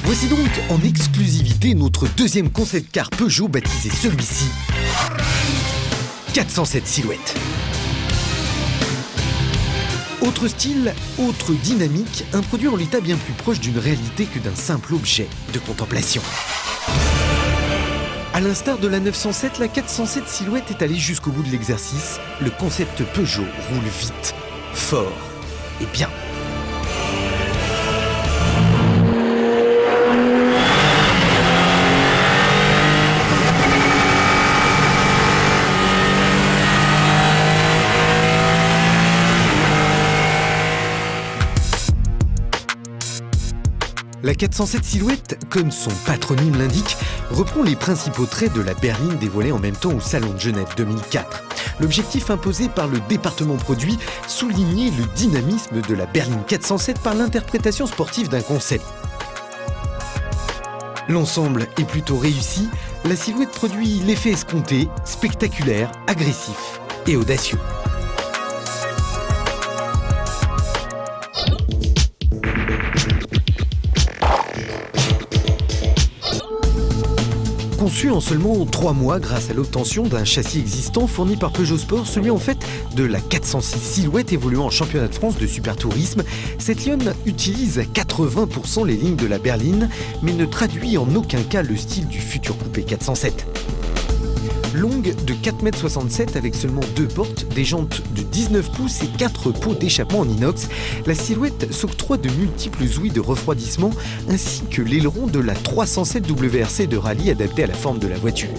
Voici donc en exclusivité notre deuxième concept car Peugeot baptisé celui-ci 407 Silhouette. Autre style, autre dynamique, un produit en l'état bien plus proche d'une réalité que d'un simple objet de contemplation. À l'instar de la 907, la 407 Silhouette est allée jusqu'au bout de l'exercice. Le concept Peugeot roule vite, fort et bien. La 407 Silhouette, comme son patronyme l'indique, reprend les principaux traits de la berline dévoilée en même temps au Salon de Genève 2004. L'objectif imposé par le département produit, souligner le dynamisme de la berline 407 par l'interprétation sportive d'un concept. L'ensemble est plutôt réussi, la Silhouette produit l'effet escompté, spectaculaire, agressif et audacieux. Conçu en seulement 3 mois grâce à l'obtention d'un châssis existant fourni par Peugeot Sport, celui en fait de la 406 Silhouette évoluant en championnat de France de super tourisme, cette lionne utilise à 80% les lignes de la berline, mais ne traduit en aucun cas le style du futur coupé 407. Longue de 4,67 m avec seulement 2 portes, des jantes de 19 pouces et 4 pots d'échappement en inox, la Silhouette s'octroie de multiples ouïes de refroidissement ainsi que l'aileron de la 307 WRC de rallye adapté à la forme de la voiture.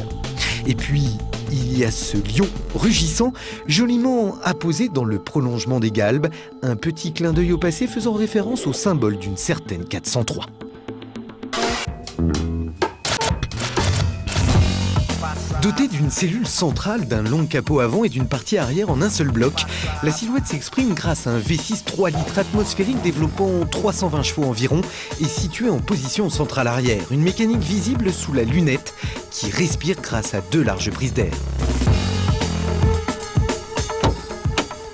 Et puis, il y a ce lion rugissant, joliment apposé dans le prolongement des galbes, un petit clin d'œil au passé faisant référence au symbole d'une certaine 403. Dotée d'une cellule centrale, d'un long capot avant et d'une partie arrière en un seul bloc, la Silhouette s'exprime grâce à un V6 3 litres atmosphérique développant 320 chevaux environ et situé en position centrale arrière. Une mécanique visible sous la lunette qui respire grâce à 2 larges prises d'air.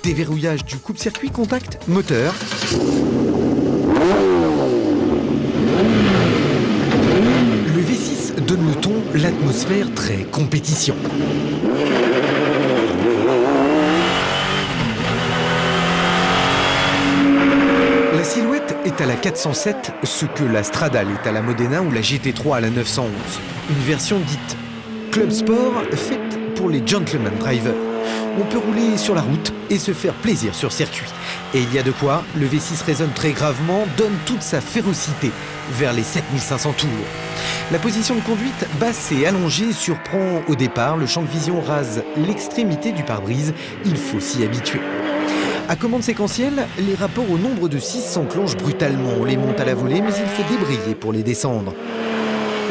Déverrouillage du coupe-circuit contact moteur. Le V6 donne le ton, l'atmosphère très compétition. La Silhouette est à la 407 ce que la Stradale est à la Modena ou la GT3 à la 911. Une version dite Club Sport faite pour les gentleman drivers. On peut rouler sur la route et se faire plaisir sur circuit. Et il y a de quoi, le V6 résonne très gravement, donne toute sa férocité vers les 7500 tours. La position de conduite basse et allongée surprend au départ, le champ de vision rase l'extrémité du pare-brise, il faut s'y habituer. À commande séquentielle, les rapports au nombre de 6 s'enclenchent brutalement, on les monte à la volée mais il faut débrayer pour les descendre.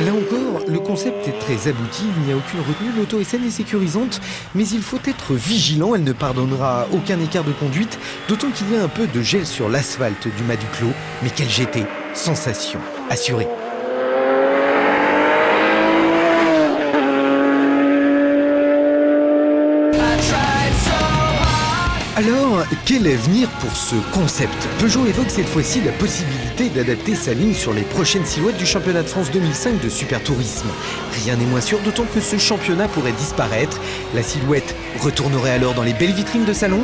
Là encore, le concept est très abouti, il n'y a aucune retenue, l'auto est saine et sécurisante, mais il faut être vigilant, elle ne pardonnera aucun écart de conduite, d'autant qu'il y a un peu de gel sur l'asphalte du mât du clos, mais quel GT, sensation assurée. Alors, quel avenir pour ce concept? Peugeot évoque cette fois-ci la possibilité d'adapter sa ligne sur les prochaines silhouettes du championnat de France 2005 de super tourisme. Rien n'est moins sûr, d'autant que ce championnat pourrait disparaître. La Silhouette retournerait alors dans les belles vitrines de salon?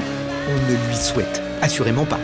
On ne lui souhaite assurément pas.